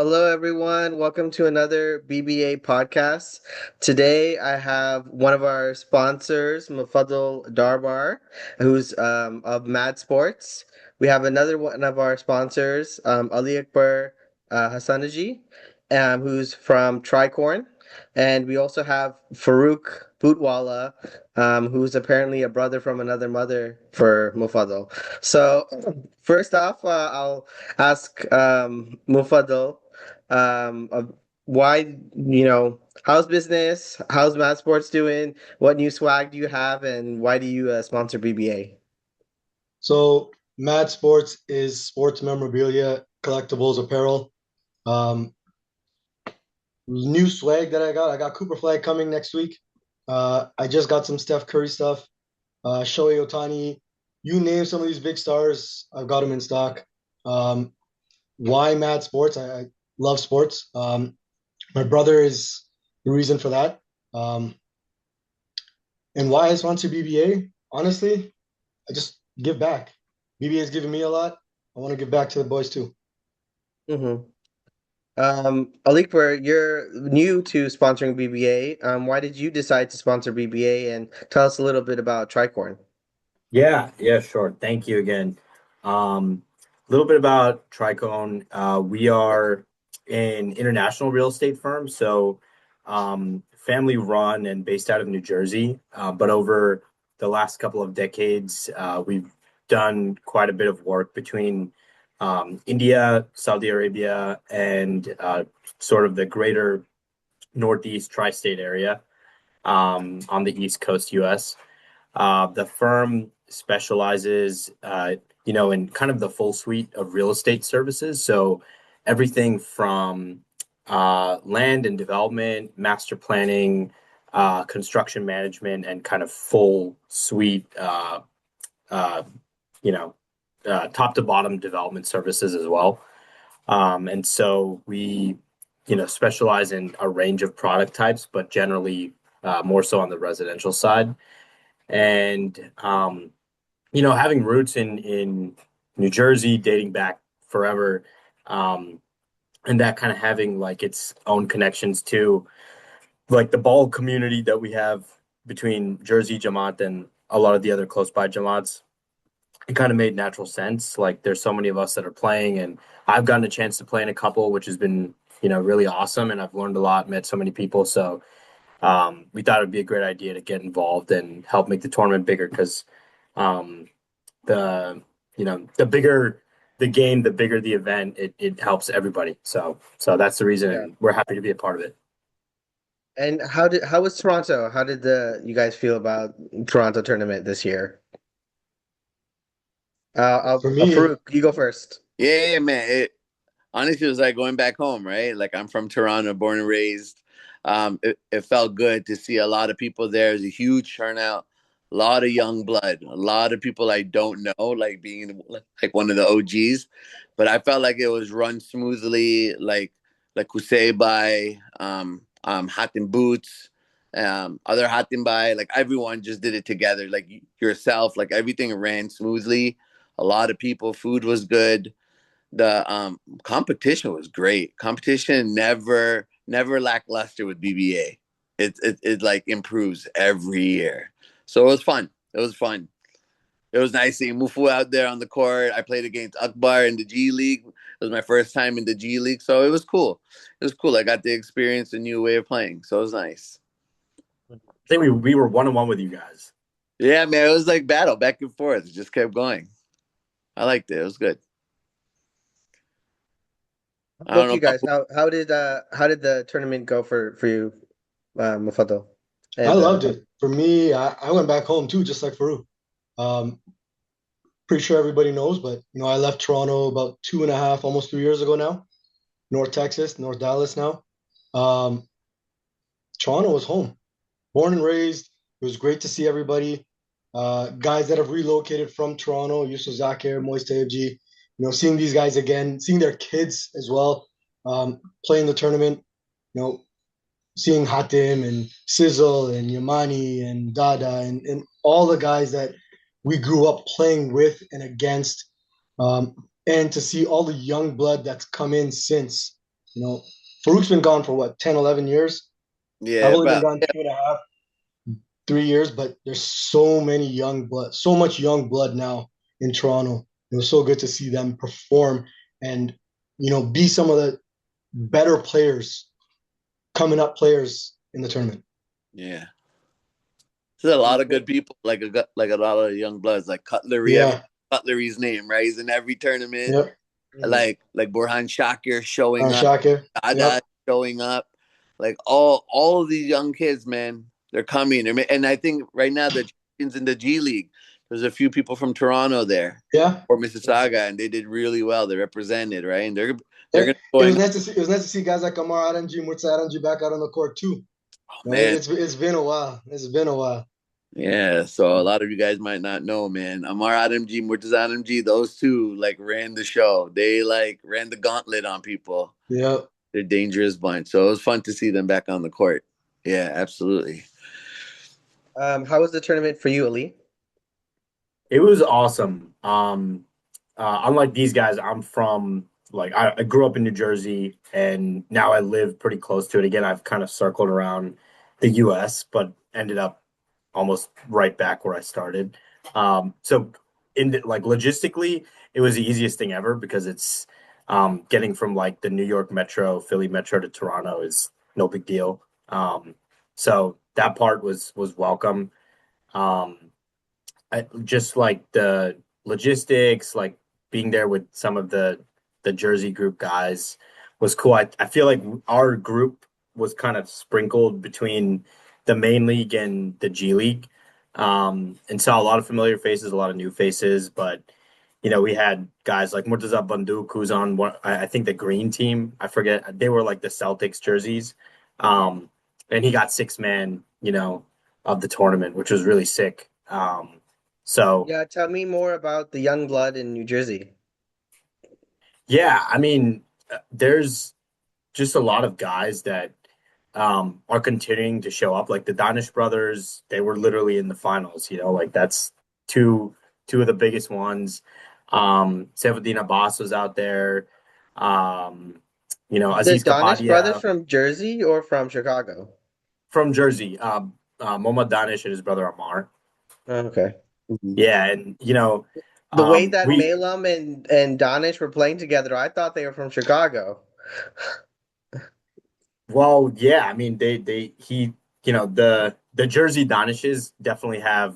Hello, everyone. Welcome to another BBA podcast. Today, I have one of our sponsors, Muffaddal Darbar, who's of Mad Sports. We have another one of our sponsors, Ali Akbar Hassonjee, who's from Tricone. And we also have Farook Bootwala, who's apparently a brother from another mother for Muffaddal. So, first off, I'll ask Muffadal of why, how's business? How's Mad Sports doing? What new swag do you have, and why do you sponsor BBA? So Mad Sports is sports memorabilia, collectibles, apparel. Um, New swag that I got. I got Cooper Flag coming next week. I just got some Steph Curry stuff. Shohei Ohtani. You name some of these big stars, I've got them in stock. Um, why Mad Sports? I love sports. My brother is the reason for that. Um, and why I sponsor BBA? Honestly, I just give back. BBA has given me a lot. I want to give back to the boys too. Mm-hmm. Alikper, you're new to sponsoring BBA. Why did you decide to sponsor BBA, and tell us a little bit about Tricorn? Yeah, sure. Thank you again. A little bit about Tricone. We are an international real estate firm, so family run and based out of New Jersey. But over the last couple of decades, we've done quite a bit of work between India, Saudi Arabia, and sort of the greater Northeast tri-state area on the East Coast US. The firm specializes, in kind of the full suite of real estate services. So everything from land and development, master planning, construction management, and kind of full suite, uh, you know, top to bottom development services as well. And so we, specialize in a range of product types, but generally more so on the residential side. And having roots in New Jersey dating back forever, um, and that kind of having like its own connections to like the ball community that we have between Jersey Jamaat and a lot of the other close by Jamaats, it kind of made natural sense. Like there's so many of us that are playing, and I've gotten a chance to play in a couple, which has been really awesome, and I've learned a lot, met so many people. So we thought it would be a great idea to get involved and help make the tournament bigger because um, the bigger the game, the bigger the event, it helps everybody. So that's the reason, Yeah. and we're happy to be a part of it. And how was Toronto? How did the you guys feel about Toronto tournament this year? For me, Farouk, you go first. Yeah, man. Honestly, it was like going back home, right? Like I'm from Toronto, born and raised. It felt good to see a lot of people there. There's a huge turnout, a lot of young blood, a lot of people I don't know, like being like one of the OGs. But I felt like it was run smoothly, like Kusei by Hatim Boots, other Hatim by, like everyone just did it together, like yourself, like everything ran smoothly. A lot of people, food was good, the competition was great. Competition never lackluster with BBA. It like improves every year. So it was fun. It was fun. It was nice seeing Mufu out there on the court. I played against Akbar in the G League. It was my first time in the G League, so it was cool. It was cool. I got to experience a new way of playing, so it was nice. I think we were 1-1 with you guys. Yeah, man, it was like battle back and forth. It just kept going. I liked it. It was good. How I don't about know you guys? about. How did the tournament go for you, Mufaddal? I And loved it. For me, I went back home too, just like Farouk. Um, Pretty sure everybody knows, but I left Toronto about 2.5, almost 3 years ago now. North Texas, North Dallas now. Um, Toronto was home, born and raised. It was great to see everybody. Guys that have relocated from Toronto, Yusuf Zakir, Moise Taibji, seeing these guys again, seeing their kids as well, playing the tournament, you know, seeing Hatim and Sizzle and Yamani and Dada and all the guys that we grew up playing with and against, and to see all the young blood that's come in since. You know, Farouk's been gone for what, 10, 11 years? I've Yeah, only been about gone 2.5, 3 years, but there's so many young blood, so much young blood now in Toronto. It was so good to see them perform and, be some of the better players, coming up players in the tournament. yeah. There's a lot of good people, like a lot of young bloods, like Cutlery. Everyone Yeah. Cutlery's name, right? He's in every tournament. Yep. Mhm. Like Burhan Shakir showing up, Shaka. Dada Yep. showing up. Like all of these young kids, man, they're coming. And I think right now the champions in the G League, there's a few people from Toronto there Yeah. or Mississauga, and they did really well. They represented, right? And they're And gonna go it was and nice to see. It was nice to see guys like Amar Aranji, Murtza Aranji back out on the court too. oh, No, man. it's been a while. It's been a while. Yeah, so a lot of you guys might not know, man. Amar Adamji, Murtaza Adamji, those two like ran the show. They like ran the gauntlet on people. Yep. They're dangerous bunch. So it was fun to see them back on the court. Yeah, absolutely. How was the tournament for you, Ali? It was awesome. Unlike these guys, I'm from like I grew up in New Jersey and now I live pretty close to it. Again, I've kind of circled around the US, but ended up almost right back where I started. So like logistically, it was the easiest thing ever because it's getting from like the New York Metro, Philly Metro to Toronto is no big deal. So that part was welcome. Um, just like the logistics, like being there with some of the Jersey group guys was cool. I feel like our group was kind of sprinkled between the main league and the G League, and saw a lot of familiar faces, a lot of new faces. But we had guys like Murtaza Banduk, who's on what I think the green team. I forget they were like the Celtics jerseys, and he got six man, of the tournament, which was really sick. So Yeah, tell me more about the young blood in New Jersey. yeah, I mean, there's just a lot of guys that are continuing to show up. Like the Danish brothers, they were literally in the finals. Like that's two of the biggest ones. Seferdin Abbas was out there. The Aziz Danish brothers Kapadia from Jersey or from Chicago? from Jersey. Mohammad Danish and his brother Amar. Oh, okay. Mhm. Yeah, and The way that we Malum and Danish were playing together, I thought they were from Chicago. Well, yeah, I mean the Jersey Danishes definitely have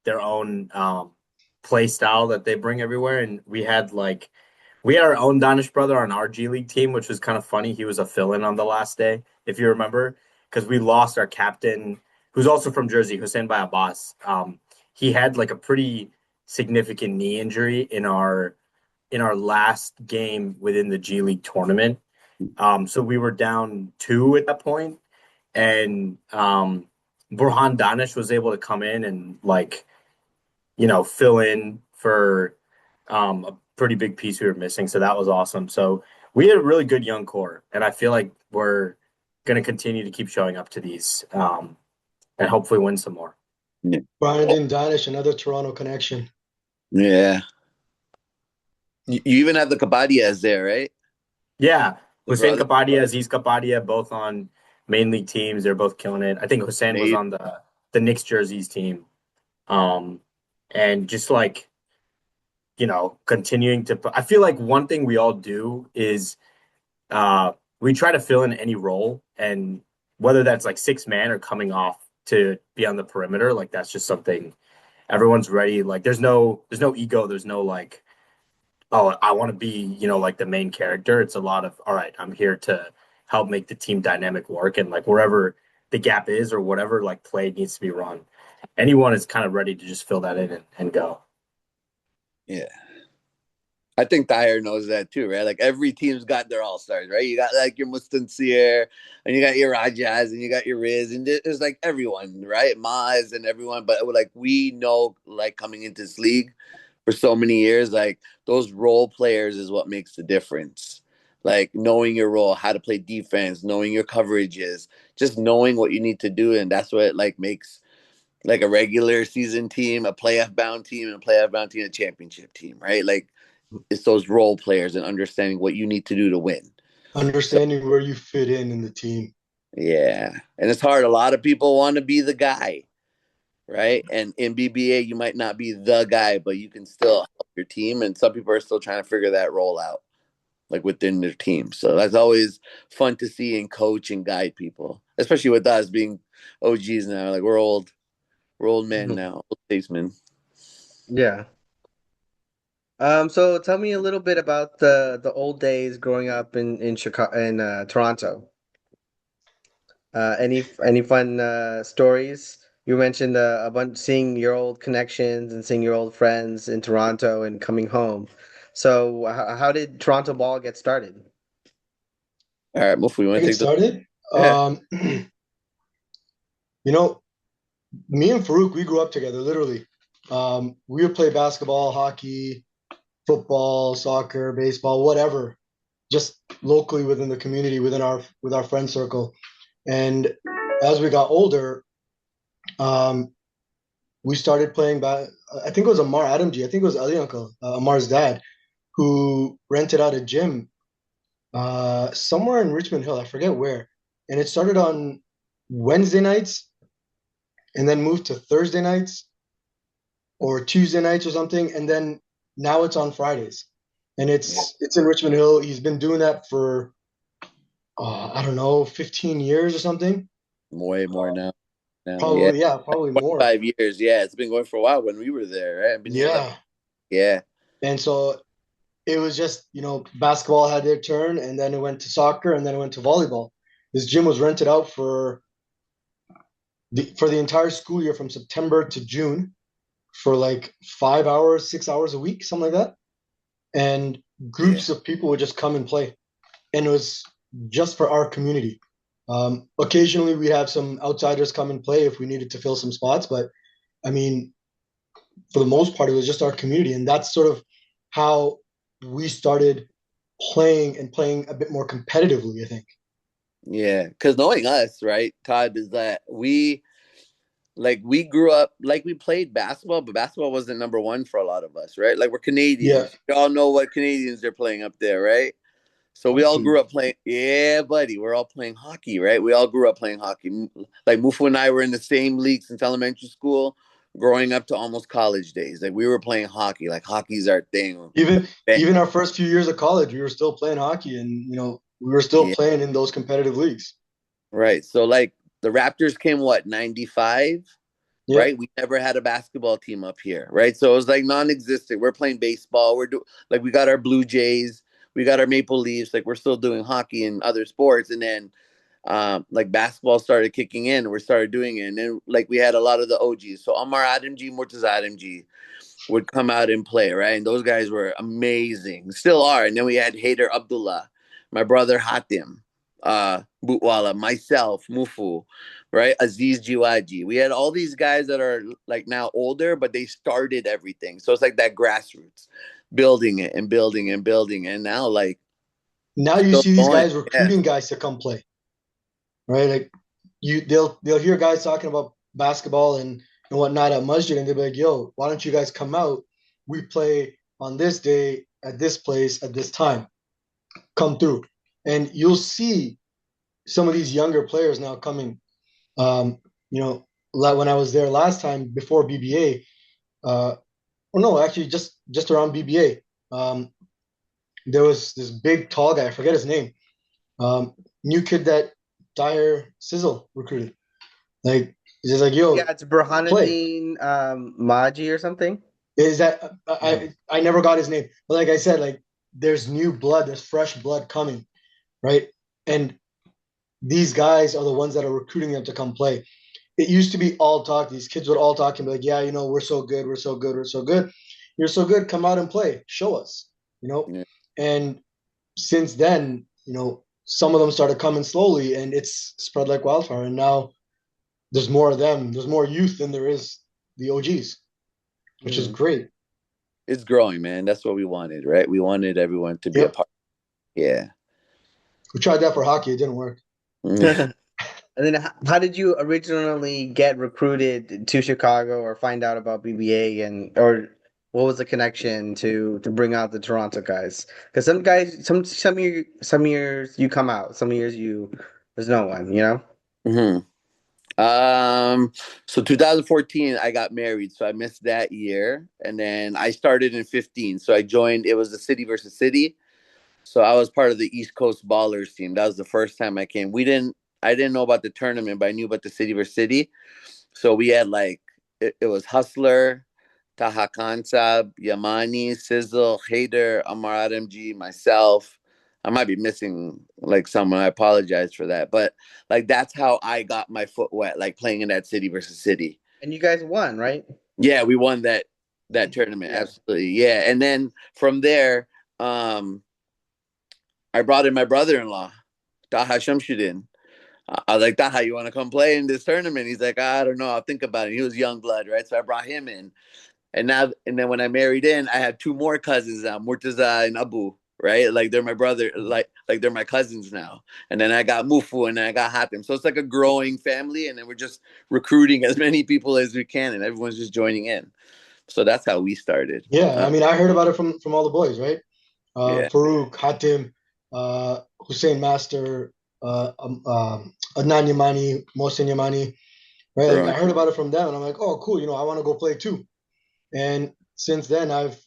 their own play style that they bring everywhere. And we had our own Danish brother on our G League team, which was kind of funny. He was a fill-in on the last day, if you remember, because we lost our captain, who's also from Jersey, Hussein Bay Abbas. He had like a pretty significant knee injury in our last game within the G League tournament. So we were down two at that point, and Burhan Danish was able to come in and fill in for a pretty big piece we were missing. So that was awesome. So we had a really good young core, and I feel like we're going to continue to keep showing up to these and hopefully win some more. Yeah. Brandon Danish, another Toronto connection. Yeah. You even have the Kabadias there, right? Yeah, The Hussein brother. Kapadia, Aziz Kapadia, both on main league teams. They're both killing it. I think Hussein was Nate. on the Knicks jerseys team. Um, and just like, continuing to, I feel like one thing we all do is uh, we try to fill in any role, and whether that's like six man or coming off to be on the perimeter, like that's just something everyone's ready. Like there's no ego, there's no like, oh, I want to be, like the main character. It's a lot of, all right, I'm here to help make the team dynamic work, and like wherever the gap is or whatever like play needs to be run. Anyone is kind of ready to just fill that in and go. Yeah. I think Thayer knows that too, right? Like every team's got their all stars, right? You got like your Mustansir, and you got your Rajas, and you got your Riz, and there's like everyone, right? Maz and everyone. But like we know, like coming into this league for so many years, like those role players is what makes the difference. Like knowing your role, how to play defense, knowing your coverages, just knowing what you need to do, and that's what like makes like a regular season team, a playoff bound team, and a playoff bound team, a championship team, right? Like it's those role players and understanding what you need to do to win. Understanding where you fit in the team. Yeah, and it's hard. A lot of people want to be the guy, right? And in BBA, you might not be the guy, but you can still help your team. And some people are still trying to figure that role out, like within their team. So that's always fun to see and coach and guide people, especially with us being OGs now. Like we're old men Mhm. now, old statesmen. Yeah. So tell me a little bit about the old days growing up in Chicago in Toronto. Any fun stories? You mentioned a bunch seeing your old connections and seeing your old friends in Toronto and coming home. So how did Toronto ball get started? All right, Muffy, you want to Get take this? started. Yeah. You know, me and Farouk, we grew up together, literally. We would play basketball, hockey, football, soccer, baseball, whatever, just locally within the community, with our friend circle. And as we got older, um, we started playing I think it was Amar Adamji. I think it was Ali Uncle, Amar's dad, who rented out a gym somewhere in Richmond Hill. I forget where. And it started on Wednesday nights and then moved to Thursday nights or Tuesday nights or something, and then now it's on Fridays, and it's in Richmond Hill. He's been doing that for I don't know, 15 years or something. Way more now. Now, yeah, Probably, yeah, probably more. 5 years. Yeah, it's been going for a while when we were there, right? I've been here like, Yeah, yeah, and so it was just basketball had their turn, and then it went to soccer, and then it went to volleyball. This gym was rented out for the entire school year from September to June for like 5 hours, 6 hours a week, something like that. And yeah, groups of people would just come and play, and it was just for our community. Occasionally, we have some outsiders come and play if we needed to fill some spots, but I mean, for the most part, it was just our community, and that's sort of how we started playing and playing a bit more competitively, I think. yeah. Because knowing us, right, Todd, is that we grew up like we played basketball, but basketball wasn't number one for a lot of us, right? Like we're Yeah, Canadians. You all know what Canadians are playing up there, right? So we all hockey. grew up playing. Yeah, buddy, we're all playing hockey, right? We all grew up playing hockey. Like Mufu and I were in the same league since elementary school, growing up to almost college days. Like we were playing hockey. Like hockey's our thing. Even Bang. even our first few years of college, we were still playing hockey, and we were still Yeah, playing in those competitive leagues. right. So like the Raptors came what 95, Yeah, right? We never had a basketball team up here, right? So it was like non-existent. We're playing baseball. Like we got our Blue Jays, we got our Maple Leafs. Like we're still doing hockey and other sports, and then like basketball started kicking in. We started doing it, and then like we had a lot of the OGs. So Amar Adamji, Murtaza Adamji would come out and play, right? And those guys were amazing, still are. And then we had Haider Abdullah, my brother Hatim, Bootwala, myself, Mufu, right? Aziz Jiwaji. We had all these guys that are like now older, but they started everything. So it's like that grassroots, building it and building and building. And now like now you still see these going. guys Yeah. recruiting guys to come play, right? Like they'll hear guys talking about basketball and whatnot at Masjid, and they'll be like, "Yo, why don't you guys come out? We play on this day at this place at this time. Come through." And you'll see some of these younger players now coming. Um, when I was there last time before BBA, or no, actually just around BBA, there was this big tall guy. I forget his name. New kid that Dyer Sizzle recruited. Like, he's just like, Yeah, yo, it's play. Burhanuddin Maji or something. Is that Mhm. I never got his name, but like I said, like there's new blood, there's fresh blood coming, right? And these guys are the ones that are recruiting them to come play. It used to be all talk. These kids would all talk and be like, yeah, we're so good, we're so good, we're so good. You're so good, come out and play, show us, you know. Yeah. And since then, some of them started coming slowly, and it's spread like wildfire. And now there's more of them. There's more youth than there is the OGs, which is Mm. great. It's growing, man. That's what we wanted, right? We wanted everyone to be a Yep. part. Yeah. We tried that for hockey. It didn't work. And then how did you originally get recruited to Chicago or find out about BBA and or what was the connection to bring out the Toronto guys? Because some guys, some years you come out, some years you there's no one, you know. Hmm. So 2014, I got married, so I missed that year, and then I started in 15. So I joined. It was the city versus city. So I was part of the East Coast Ballers team. That was the first time I came. I didn't know about the tournament, but I knew about the city versus city. So we had like it was Hustler, Taha Kansab, Yamani, Sizzle, Hader, Amar MG, myself. I might be missing like someone. I apologize for that. But like that's how I got my foot wet, like playing in that city versus city. And you guys won, right? Yeah, we won that tournament. Yeah. Absolutely. Yeah. And then from there, um, I brought in my brother-in-law, Taha Shamshuddin. I was like, Taha, you want to come play in this tournament? He's like, I don't know. I'll think about it. He was young blood, right? So I brought him in. And then when I married in, I had two more cousins, Murtaza and Abu, right? Like they're my brother, like they're my cousins now. And then I got Mufu and then I got Hatem. So it's like a growing family, and then we're just recruiting as many people as we can, and everyone's just joining in. So that's how we started. Yeah, I mean, I heard about it from all the boys, right? Yeah. Farouk, Hatim, Hussein Master, Adnan Yamani, Mohsen Yamani, right? Like I heard about it from them, and I'm like, oh, cool. I want to go play too. And since then, I've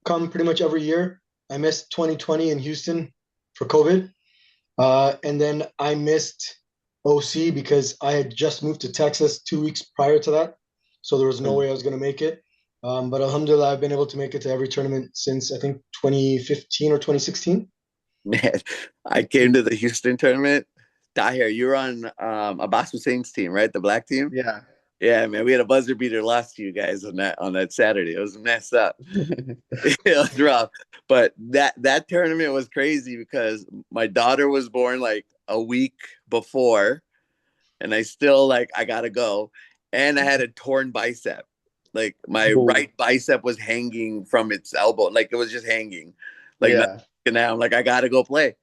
come pretty much every year. I missed 2020 in Houston for COVID, and then I missed OC because I had just moved to Texas 2 weeks prior to that, so there was no way I was going to make it. But Alhamdulillah, I've been able to make it to every tournament since I think 2015 or 2016. Man, I came to the Houston tournament. Tahir, you were on Abbas Hussein's team, right? The black team? Yeah. Yeah, man. We had a buzzer beater lost to you guys on that Saturday. It was messed up. It was rough. But that tournament was crazy because my daughter was born like a week before, and I still like I gotta go. And I had a torn bicep. Like my Ooh. right bicep was hanging from its elbow. Like it was just hanging. Like Yeah. now I'm like, I gotta go play.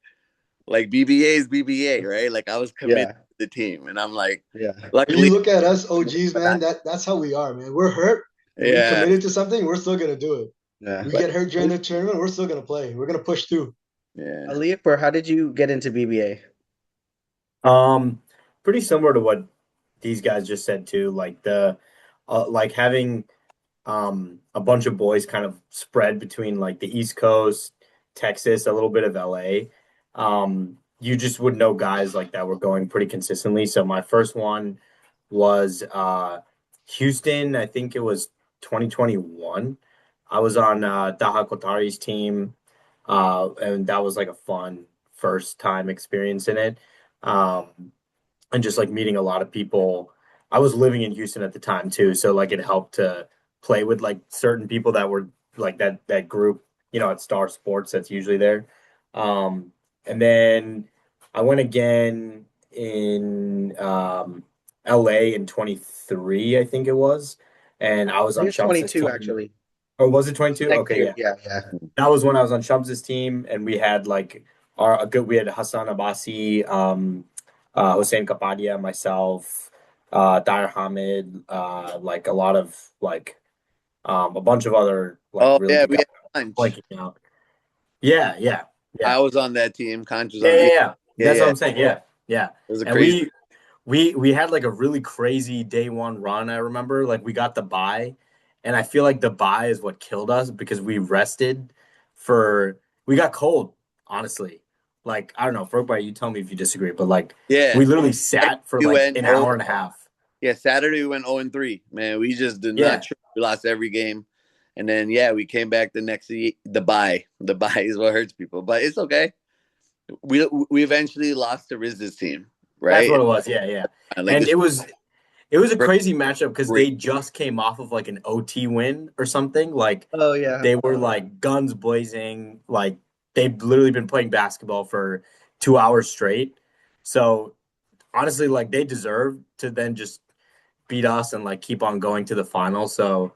Like BBA is BBA, right? Like I was committed Yeah. to the team. And I'm like, Yeah. When you luckily, look at us OGs, man, that's how we are, man. We're hurt. If we yeah. committed to something, we're still gonna do it. Yeah. We Like, get hurt during the tournament, we're still gonna play. We're gonna push through. yeah. Aliyah, or how did you get into BBA? Um, Pretty similar to what these guys just said too. Like like having a bunch of boys kind of spread between like the East Coast, Texas, a little bit of LA. You just would know guys like that were going pretty consistently. So my first one was Houston. I think it was 2021. I was on Daha Kotari's team, and that was like a fun first time experience in it. Um, and just like meeting a lot of people. I was living in Houston at the time too, so like it helped to play with like certain people that were like that group, at Star Sports that's usually there. And then I went again in LA in 23, I think it was, and I was I think on it's Chump's 22 team. actually. Or was it 22? Next Okay, year. yeah. Yeah, yeah. That was when I was on Chubbs' team, and we had like we had Hassan Abbasi, Hussein Kapadia, myself, Dyer Hamid, like a lot of like a bunch of other like Oh really yeah, good we guys had lunch. blanking out. Yeah, yeah, yeah, I was on that team. Conch was yeah, on. yeah, Yeah, yeah. yeah, That's yeah. what It I'm saying. Yeah, yeah. was a And crazy. we had like a really crazy day one run. I remember like we got the bye, and I feel like the bye is what killed us because we rested we got cold, honestly. Like I don't know, Farouk, you tell me if you disagree, but like Yeah, we literally sat for we like went. an Oh, hour and a half. yeah. Saturday we went 0-3. Man, we just did not. Yeah, We lost every game, and then yeah, we came back the next the bye. The bye is what hurts people, but it's okay. We eventually lost to Riz's team, that's right? what it was. Yeah, yeah. Like And this it was a crazy matchup because great. they just came off of like an OT win or something. Like Oh yeah. they were like guns blazing. Like they've literally been playing basketball for 2 hours straight. So honestly, like they deserve to then just beat us and like keep on going to the final. So,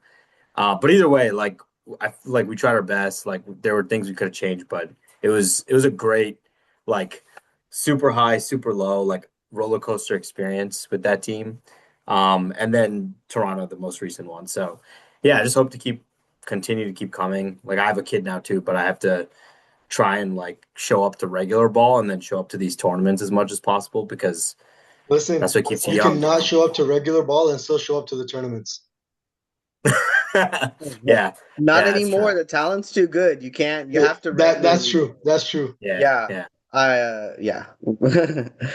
but either way, like I feel like we tried our best. Like there were things we could have changed, but it was a great like super high, super low, like roller coaster experience with that team. And then Toronto, the most recent one. So yeah, I just hope to keep continue to keep coming. Like I have a kid now too, but I have to try and like show up to regular ball and then show up to these tournaments as much as possible because that's Listen, what keeps you you young, you cannot know? show up to regular ball and still show up to the tournaments. Yeah, Not yeah, that's true. anymore. The talent's too good. You can't. You have to That's regularly. true. That's true. Yeah, Yeah. yeah. Yeah.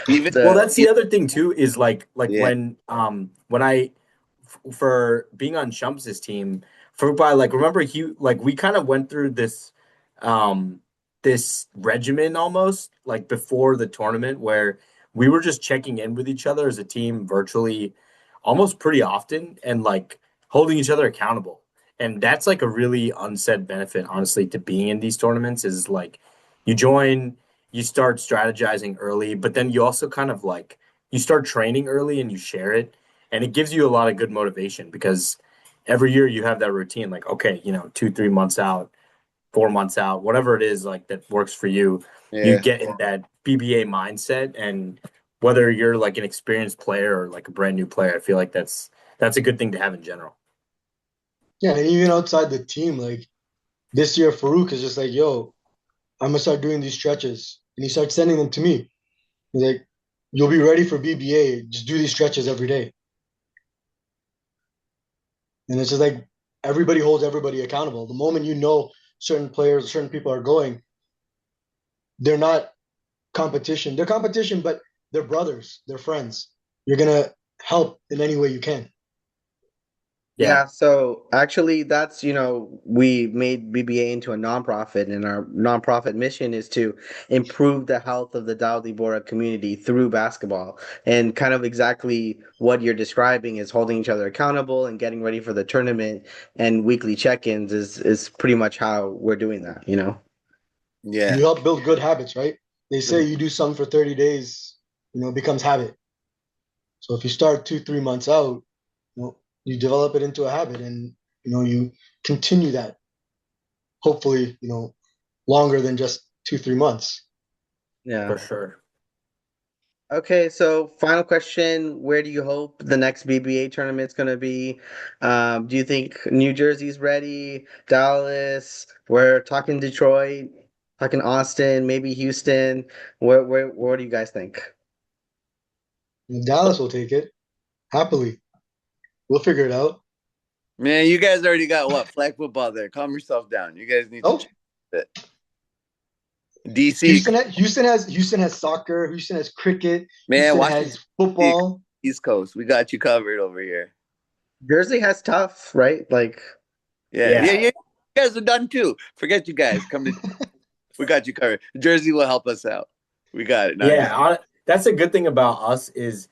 Even Well, The that's the other thing too, is like yeah, when I for being on Shumps' team, for by like remember he like we kind of went through um this regimen almost like before the tournament where we were just checking in with each other as a team virtually almost pretty often and like holding each other accountable. And that's like a really unsaid benefit, honestly, to being in these tournaments is like you join, you start strategizing early, but then you also kind of like you start training early and you share it. And it gives you a lot of good motivation because every year you have that routine, like, okay, you know, 2, 3 months out, 4 months out, whatever it is like that works for you, you yeah, get in that BBA mindset. And whether you're like an experienced player or like a brand new player, I feel like that's a good thing to have in general. Yeah, and even outside the team, like this year, Farouk is just like, yo, I'm gonna start doing these stretches, and he starts sending them to me. He's like, you'll be ready for BBA. Just do these stretches every day, and it's just like everybody holds everybody accountable. The moment you know certain players, certain people are going, they're not competition. They're competition, but they're brothers, they're friends. You're gonna help in any way you can. Yeah, Yeah, so actually that's, we made BBA into a nonprofit, and our nonprofit mission is to improve the health of the Dowdy Bora community through basketball. And kind of exactly what you're describing is holding each other accountable and getting ready for the tournament, and weekly check-ins is pretty much how we're doing that, you know? You yeah. help build good habits, right? They say Mhm. you do something for 30 days, it becomes habit. So if you start 2, 3 months out, you develop it into a habit, and you continue that. Hopefully, longer than just 2, 3 months. Yeah. for sure. Okay, so final question. Where do you hope the next BBA tournament's going to be? Do you think New Jersey's ready? Dallas? We're talking Detroit, talking Austin, maybe Houston. Where do you guys think? And Dallas will take it happily. We'll figure it out. Man, you guys already got what flag football there. Calm yourself down. You guys need to Oh, change it. DC, Houston has soccer. Houston has cricket. man, Houston Washington has football. East Coast. We got you covered over here. Jersey has tough, right? Like, Yeah, yeah, Yeah. yeah. You guys are done too. Forget you guys. Come to. We got you covered. Jersey will help us out. We got it. No, I'm just. That's a good thing about us is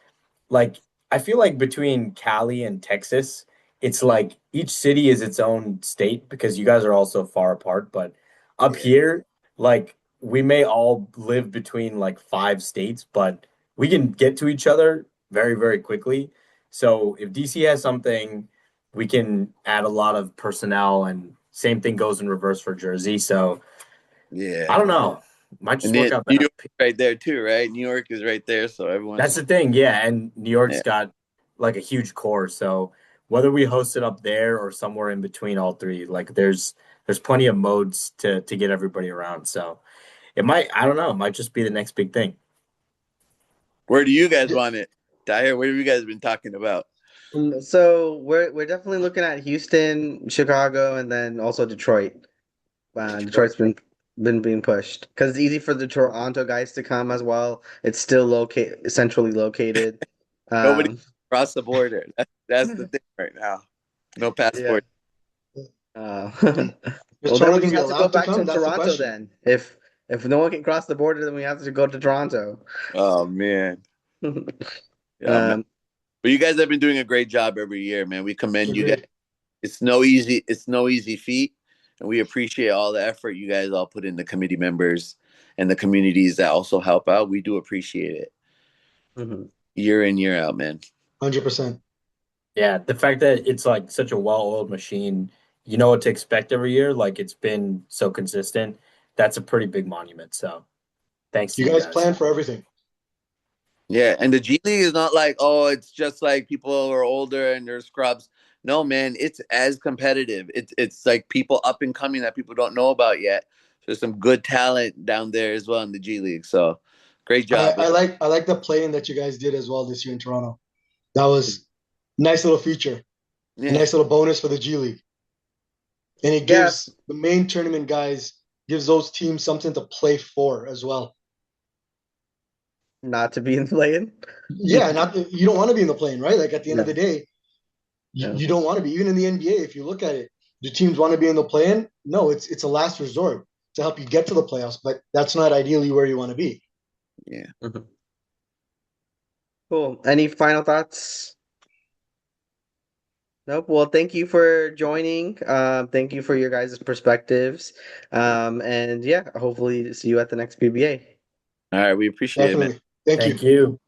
like I feel like between Cali and Texas, it's like each city is its own state because you guys are all so far apart. But up Yeah, here, like we may all live between like 5 states, but we can get to each other very, very quickly. So if DC has something, we can add a lot of personnel, and same thing goes in reverse for Jersey. So yeah. I don't know. Might And just then work out New better. York is right there too, right? New York is right there, so That's everyone's. the thing, yeah. And New York's Yeah. got like a huge core, so whether we host it up there or somewhere in between all three, like there's plenty of modes to get everybody around. So it might, I don't know, it might just be the next big thing. Where do you guys Yeah, want it? Dyer, what have you guys been talking about? so we're definitely looking at Houston, Chicago, and then also Detroit. Detroit. Detroit's been being pushed because it's easy for the Toronto guys to come as well. It's still centrally located. Nobody Um, cross the border. That's the thing right now. No yeah. passport. Uh, is well, then Toronto we gonna just be have to go allowed to back come? to That's the Toronto question. then. If no one can cross the border, then we have to go to Toronto. Oh man. Yeah, man. Um, But you guys have been doing a great job every year, man. We commend you guys. Agreed. It's no easy feat, and we appreciate all the effort you guys all put in, the committee members and the communities that also help out. We do appreciate it mhm. year in, year out, man. 100%. Yeah, the fact that it's like such a well-oiled machine, you know what to expect every year, like it's been so consistent. That's a pretty big monument. So thanks to You you guys guys. plan for everything. Yeah, and the G League is not like, oh, it's just like people who are older and they're scrubs. no, man, it's as competitive. It's like people up and coming that people don't know about yet. There's some good talent down there as well in the G League. So great I, job. I like I like the playing that you guys did as well this year in Toronto. That was nice little feature, a Yeah. nice little bonus for the G League, and it Yes, gives the main tournament guys gives those teams something to play for as well. not to be in playing. Yeah, not you don't want to be in the plane, right? Like at the end of the No, day, no. you don't want to be. Even in the NBA, if you look at it, do teams want to be in the play-in? No, it's a last resort to help you get to the playoffs, but that's not ideally where you want to be. Yeah. Mhm. Cool. Any final thoughts? Nope. Well, thank you for joining. Thank you for your guys' perspectives. And yeah, hopefully see you at the next BBA. All right. We appreciate it, man. Definitely. Thank you. Thank you.